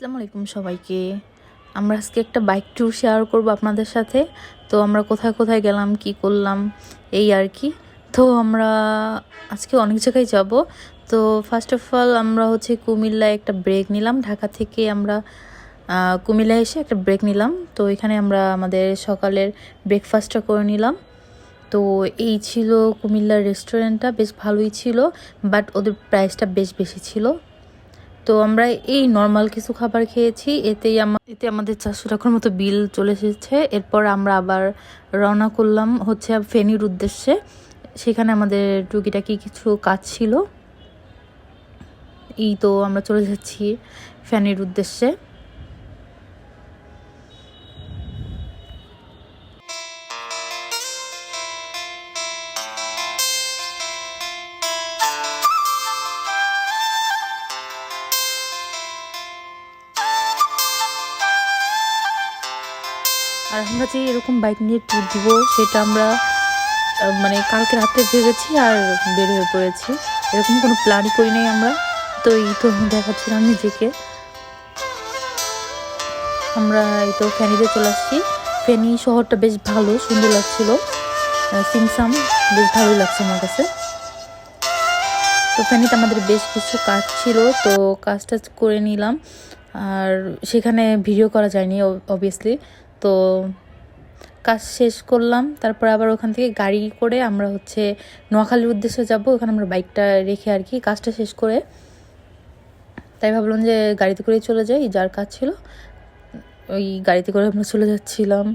আসসালামু আলাইকুম সবাইকে। আমরা আজকে একটা বাইক ট্যুর শেয়ার করব আপনাদের সাথে। তো আমরা কোথায় কোথায় গেলাম, কি করলাম, এই আর কি। তো আমরা আজকে অনেক জায়গায় যাব। তো ফার্স্ট অফ অল আমরা হচ্ছে কুমিল্লায় একটা ব্রেক নিলাম। ঢাকা থেকে আমরা কুমিল্লায় এসে একটা ব্রেক নিলাম। তো এখানে আমরা আমাদের সকালের ব্রেকফাস্টটা করে নিলাম। তো এই ছিল কুমিল্লার রেস্টুরেন্টটা, বেশ ভালোই ছিল, বাট ওদের প্রাইসটা বেশ বেশি ছিল। তো আমরা এই নর্মাল কিছু খাবার খেয়েছি, এতে আমাদের 400 টাকার মতো বিল চলে এসেছে। এরপর আমরা আবার রওনা করলাম হচ্ছে ফেনীর উদ্দেশ্যে। সেখানে আমাদের টুকিটাকি কিছু কাজ ছিল। এই তো আমরা চলে যাচ্ছি ফেনীর উদ্দেশ্যে। আর আমরা যে এরকম বাইক নিয়ে ট্যুর দিব সেটা আমরা মানে কালকে রাতে ভেবেছি আর বের হয়ে পড়েছি। এরকম কোনো প্ল্যানই করি নাই আমরা। তো এই তো দেখাচ্ছিলাম নিজেকে। আমরা এই তো ফেনীতে চলে আসছি। ফেনী শহরটা বেশ ভালো, সুন্দর লাগছিল, সিমসাম, বেশ ভালোই লাগছে আমার কাছে। তো ফেনীতে আমাদের বেশ কিছু কাজ ছিল, তো কাজটা করে নিলাম। আর সেখানে ভিডিও করা যায়নি অবভিয়াসলি। তো কাজ শেষ করলাম, তারপর আবার ওখান থেকে গাড়ি করে আমরা হচ্ছে নোয়াখালীর উদ্দেশ্যে যাব। ওখানে আমরা বাইকটা রেখে আর কি কাজটা শেষ করে, তাই ভাবলাম যে গাড়িতে করেই চলে যাই, যার কাজ ছিল ওই গাড়িতে করে আমরা চলে যাচ্ছিলাম।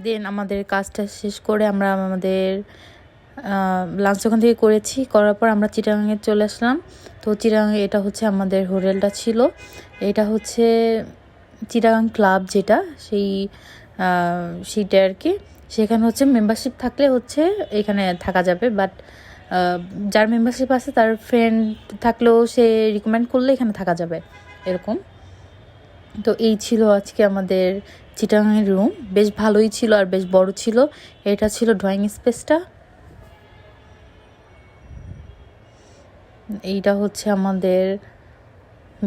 দেন আমাদের কাজটা শেষ করে আমরা আমাদের লাঞ্চ ওখান থেকে করার পর আমরা চিটাগাঙে চলে আসলাম। তো চিটাগাঙে এটা হচ্ছে আমাদের হোটেলটা ছিল। এটা হচ্ছে চিটাগাং ক্লাব, যেটা সেইটা আর কি। সেখানে হচ্ছে মেম্বারশিপ থাকলে হচ্ছে এখানে থাকা যাবে, বাট যার মেম্বারশিপ আছে তার ফ্রেন্ড থাকলেও সে রিকমেন্ড করলে এখানে থাকা যাবে, এরকম। তো এই ছিল আজকে আমাদের চিটাগাংয়ের রুম। বেশ ভালোই ছিল আর বেশ বড় ছিল। এটা ছিল ড্রয়িং স্পেসটা। এইটা হচ্ছে আমাদের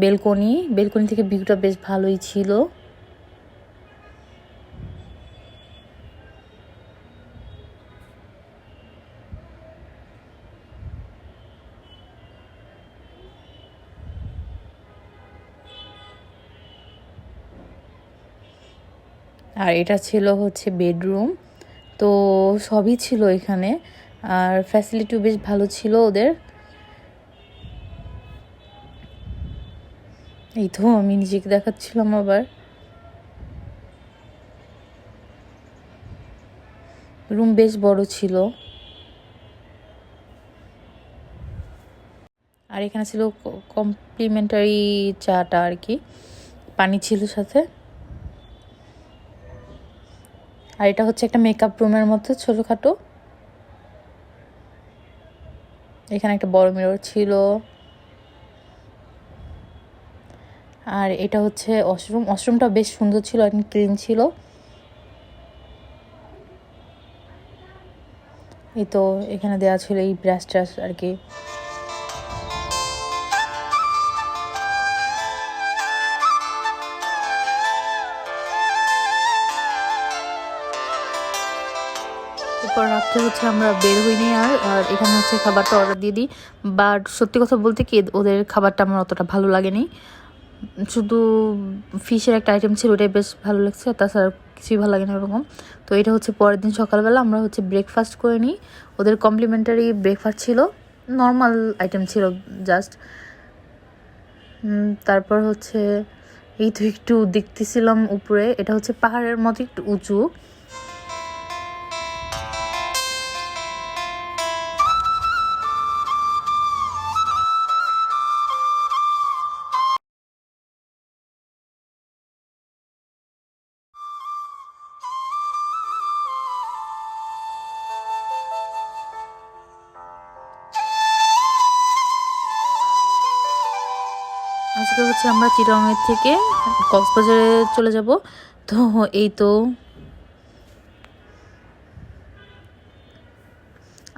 বেলকনি থেকে ভিউটা বেশ ভালোই ছিল। আর এটা ছিল হচ্ছে বেডরুম। তো সবই ছিল এখানে, আর ফ্যাসিলিটিও বেশ ভালো ছিল ওদের। এই তো আমি নিজেকে দেখাচ্ছিলাম আবার। রুম বেশ বড় ছিল। আর এখানে ছিল কমপ্লিমেন্টারি চাটা আর কি, পানি ছিল সাথে। আর এটা হচ্ছে একটা মেকআপ রুমের মতো ছোটোখাটো। এখানে একটা বড় মিরর ছিল। আর এটা হচ্ছে ওয়াশরুমটা বেশ সুন্দর ছিল, একদম ক্লিন ছিল। এই তো এখানে দেওয়া ছিল এই ব্রাশ ট্রাশ আর কি। এরপর রাত্রে হচ্ছে আমরা বের হইনি আর এখানে হচ্ছে খাবারটা অর্ডার দিয়ে দিই। বাট সত্যি কথা বলতে কি, ওদের খাবারটা আমার অতটা ভালো লাগেনি। শুধু ফিশের একটা আইটেম ছিল, ওটাই বেশ ভালো লাগছে, তাছাড়া কিছুই ভালো লাগে না ওরকম। তো এটা হচ্ছে পরের দিন সকালবেলা আমরা হচ্ছে ব্রেকফাস্ট করে নিই। ওদের কমপ্লিমেন্টারি ব্রেকফাস্ট ছিল, নর্মাল আইটেম ছিল জাস্ট। তারপর হচ্ছে এই তো একটু দেখতেছিলাম উপরে, এটা হচ্ছে পাহাড়ের মতো একটু উঁচু। আজকে আজকে হচ্ছে আমরা চিটাগাং থেকে কক্সবাজারে চলে যাব। তো এই তো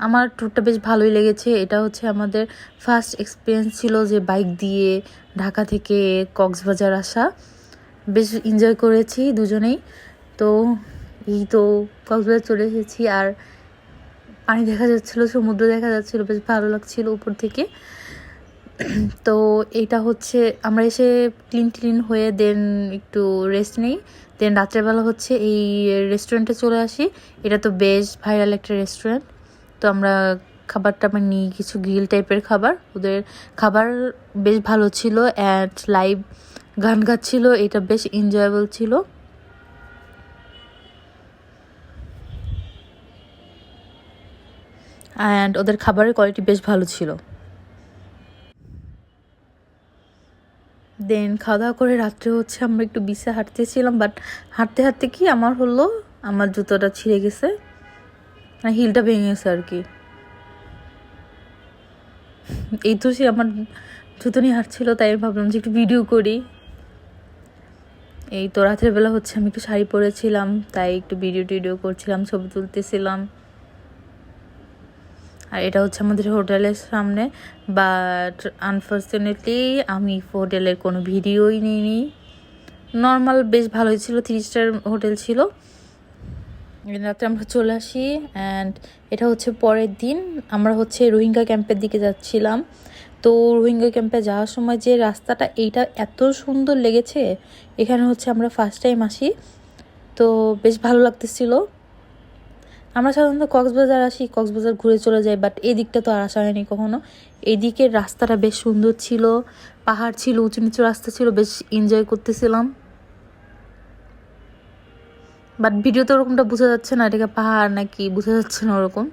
আমার ট্যুরটা বেশ ভালোই লেগেছে। এটা হচ্ছে আমাদের ফার্স্ট এক্সপিরিয়েন্স ছিল যে বাইক দিয়ে ঢাকা থেকে কক্সবাজার আসা। বেশ এনজয় করেছি দুজনেই। তো এই তো কক্সবাজার চলে এসেছি, আর পানি দেখা যাচ্ছিলো, সমুদ্র দেখা যাচ্ছিলো, বেশ ভালো লাগছিল উপর থেকে। তো এটা হচ্ছে আমরা এসে ক্লিন হয়ে দেন একটু রেস্ট নেই, দেন রাত্রেবেলা হচ্ছে এই রেস্টুরেন্টে চলে আসি। এটা তো বেশ ভাইরাল একটা রেস্টুরেন্ট। তো আমরা খাবারটা নিই, কিছু গ্রিল টাইপের খাবার। ওদের খাবার বেশ ভালো ছিল, অ্যান্ড লাইভ গান গাচ্ছিল, এটা বেশ এনজয়েবল ছিল। অ্যান্ড ওদের খাবারের কোয়ালিটি বেশ ভালো ছিল। দেন খাওয়া দাওয়া করে রাত্রে হচ্ছে আমরা একটু বিচে হাঁটতেছিলাম, বাট হাঁটতে হাঁটতে কি আমার জুতোটা ছিঁড়ে গেছে, মানে হিলটা ভেঙে গেছে আর কি। এই তো সে আমার জুতো নিয়ে হাঁটছিল, তাই আমি ভাবলাম যে একটু ভিডিও করি। এই তো রাতের বেলা হচ্ছে আমি একটু শাড়ি পরেছিলাম, তাই একটু ভিডিও করছিলাম, ছবি তুলতেছিলাম। আর এটা হচ্ছে আমাদের হোটেলের সামনে, বাট আনফর্চুনেটলি আমি হোটেলের কোনো ভিডিওই নিইনি। নর্মাল বেশ ভালোই ছিল, 3 স্টার হোটেল ছিল। রাতে আমরা চলে আসি, অ্যান্ড এটা হচ্ছে পরের দিন আমরা হচ্ছে রোহিঙ্গা ক্যাম্পের দিকে যাচ্ছিলাম। তো রোহিঙ্গা ক্যাম্পে যাওয়ার সময় যে রাস্তাটা, এইটা এত সুন্দর লেগেছে। এখানে হচ্ছে আমরা ফার্স্ট টাইম আসি, তো বেশ ভালো লাগতেছিল। আমরা সাধারণত কক্সবাজার আসি, কক্সবাজার ঘুরে চলে যাই, বাট এই দিকটা তো আর আসা হয়নি কখনো। এদিকের রাস্তাটা বেশ সুন্দর ছিল, পাহাড় ছিল, উঁচু নিচু রাস্তা ছিল, বেশ এনজয় করতেছিলাম। বাট ভিডিওতে ওরকমটা বোঝা যাচ্ছে না, এটাকে পাহাড় নাকি বোঝা যাচ্ছে না ওরকম।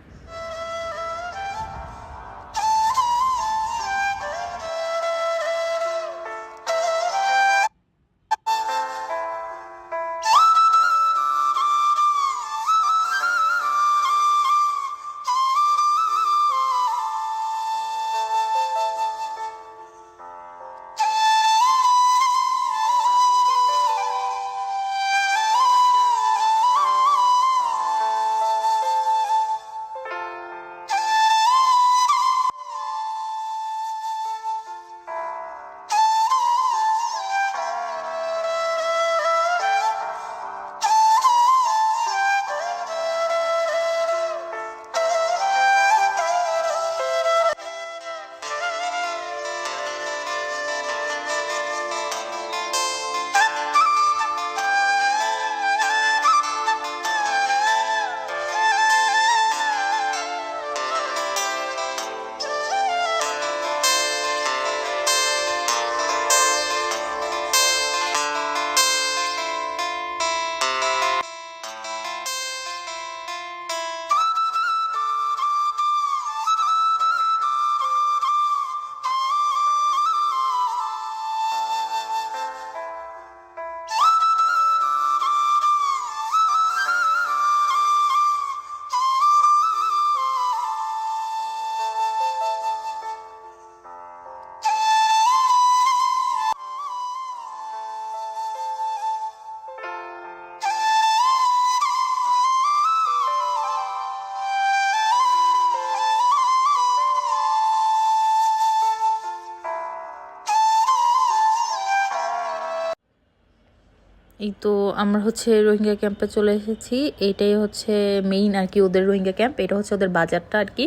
এই তো আমরা হচ্ছে রোহিঙ্গা ক্যাম্পে চলে এসেছি। এইটাই হচ্ছে মেইন আর কি ওদের রোহিঙ্গা ক্যাম্প, এটা হচ্ছে ওদের বাজারটা আর কি।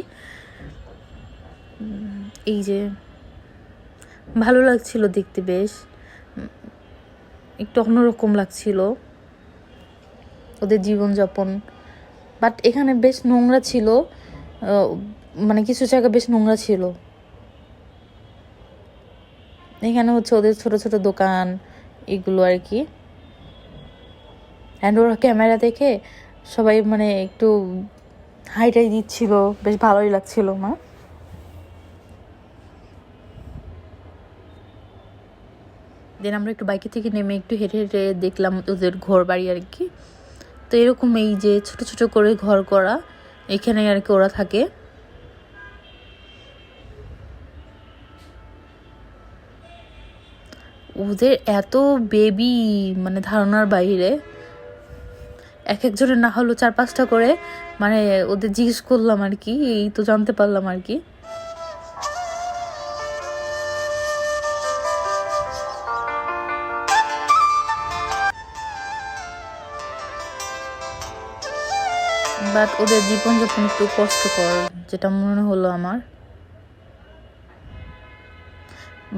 এই যে ভালো লাগছিল দেখতে, বেশ একটু অন্যরকম লাগছিল ওদের জীবনযাপন। বাট এখানে বেশ নোংরা ছিল, মানে কিছু জায়গা বেশ নোংরা ছিল। এখানে হচ্ছে ওদের ছোট ছোট দোকান এগুলো আর কি। অ্যান্ড ওরা ক্যামেরা দেখে সবাই একটু হাইটাই দিচ্ছিল, বেশ ভালোই লাগছিল মা। দেন আমরা একটু বাইকে থেকে নেমে একটু হেঁটে হেঁটে দেখলাম ওদের ঘর বাড়ি আর কি। তো এরকম এই যে ছোট ছোট করে ঘর করা, এখানে আর কি ওরা থাকে। ওদের এত বেবি, মানে ধারণার বাইরে। এক একজনের না হলো 4-5টা করে, মানে ওদের জিজ্ঞেস করলাম আর কি, এই তো জানতে পারলাম আর কি। বাট ওদের জীবনযাপন একটু কষ্টকর, যেটা মনে হলো আমার।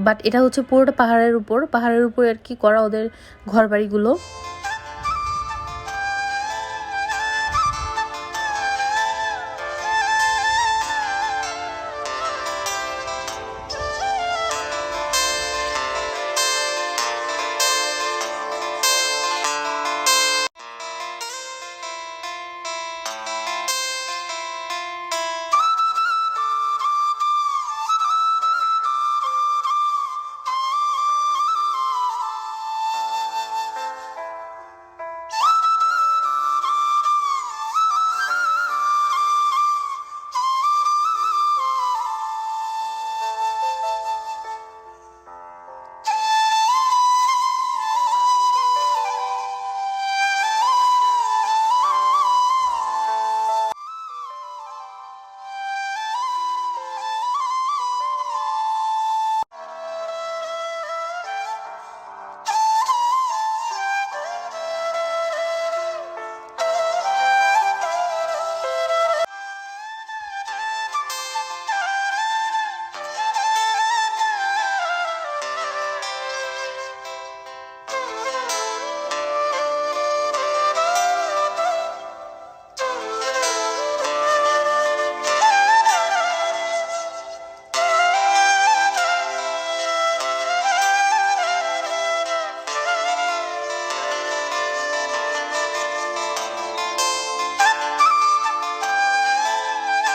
বাট এটা হচ্ছে পুরোটা পাহাড়ের উপর আর কি করা ওদের ঘর বাড়িগুলো।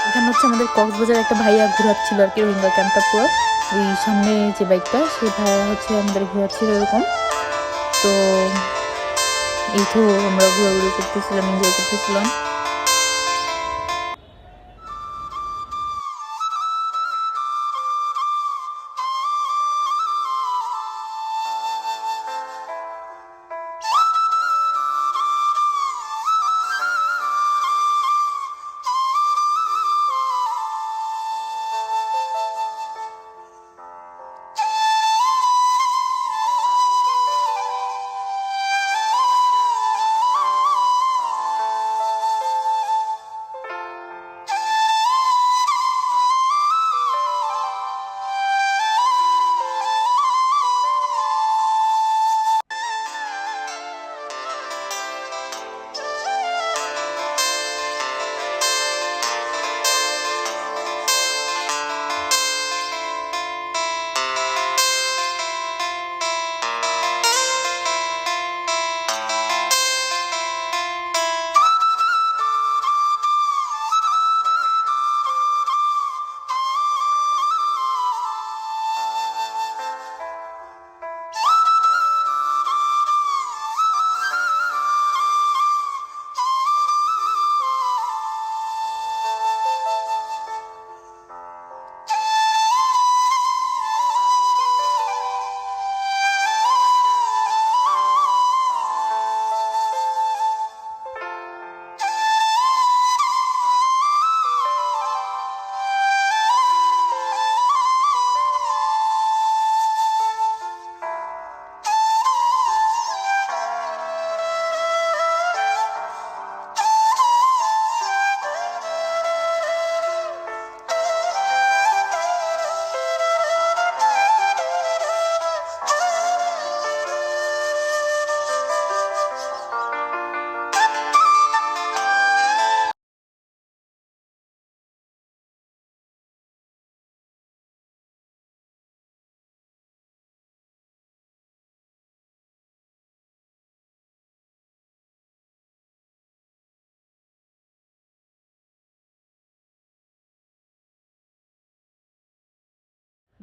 এখানে হচ্ছে আমাদের কক্সবাজার একটা ভাইয়া ঘোরাচ্ছিল আর কি, রোহিঙ্গা ক্যাম্পটা পুরো ওই সামনে যে বাইকটা, সেই ভাইয়া হচ্ছে আমাদের ঘোরাচ্ছিল এরকম। তো এই তো আমরা ঘোরাঘুরি করতেছিলাম, এনজয় করতেছিলাম।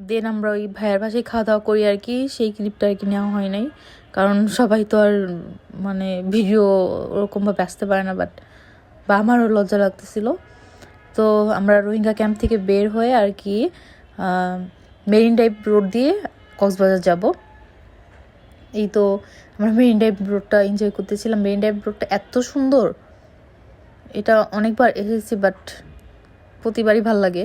দেন আমরা ওই ভাইয়ের বাসায় খাওয়া দাওয়া করি আর কি। সেই ক্লিপটা আর কি নেওয়া হয় নাই, কারণ সবাই তো আর মানে ভিডিও ওরকমভাবে আসতে পারে না, বা আমারও লজ্জা লাগতেছিল। তো আমরা রোহিঙ্গা ক্যাম্প থেকে বের হয়ে আর কি মেরিন ড্রাইভ রোড দিয়ে কক্সবাজার যাব। এই তো আমরা মেরিন ড্রাইভ রোডটা এনজয় করতেছিলাম। মেরিন ড্রাইভ রোডটা এত সুন্দর, এটা অনেকবার এসেছি বাট প্রতিবারই ভাল লাগে।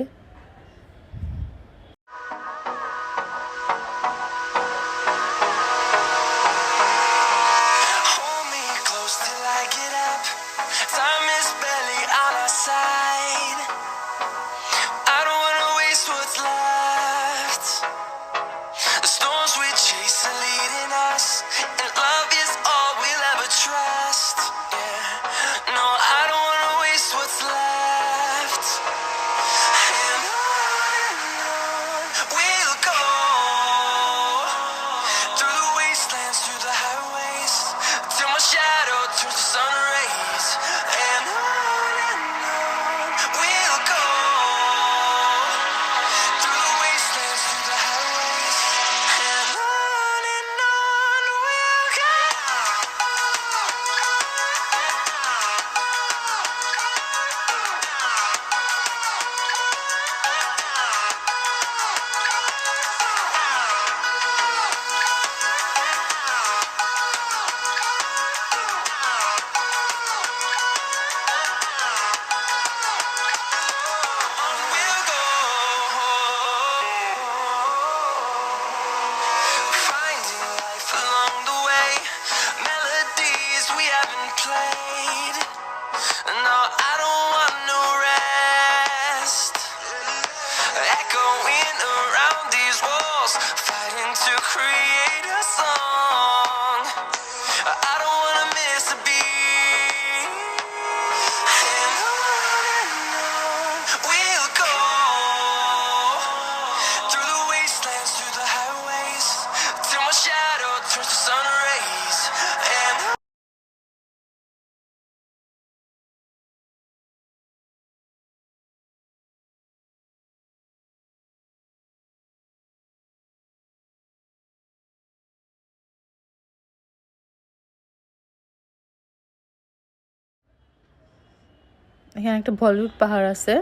এখানে একটা বলিউড পাহাড় আছে,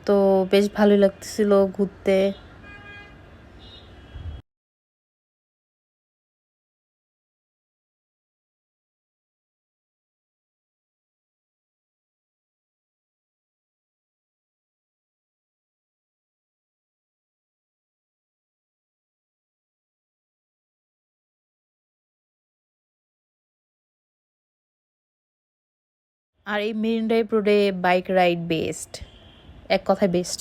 তো বেশ ভালোই লাগতেছিল ঘুরতে। আর এই মেরিন ড্রাইভ রোডে বাইক রাইড বেস্ট, এক কথায় বেস্ট।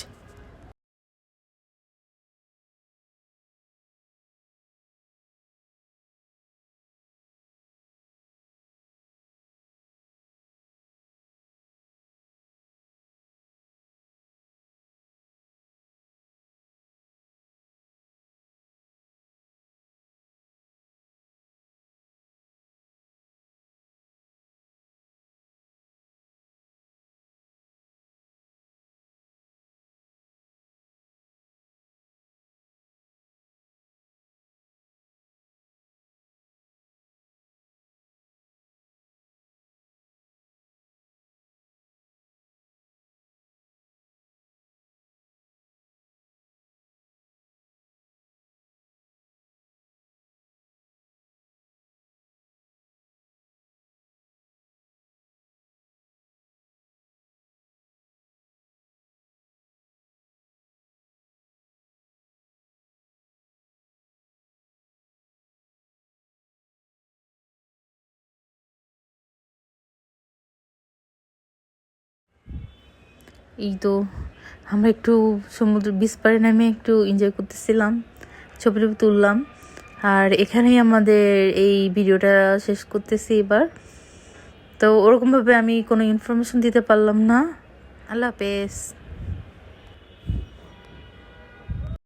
এই তো আমরা একটু সমুদ্র বিচ পাড়ে নামে একটু এনজয় করতেছিলাম, ছবি টবি তুললাম। আর এখানেই আমাদের এই ভিডিওটা শেষ করতেছি এবার। তো ওরকমভাবে আমি কোনো ইনফরমেশন দিতে পারলাম না। আল্লাহ হাফেজ।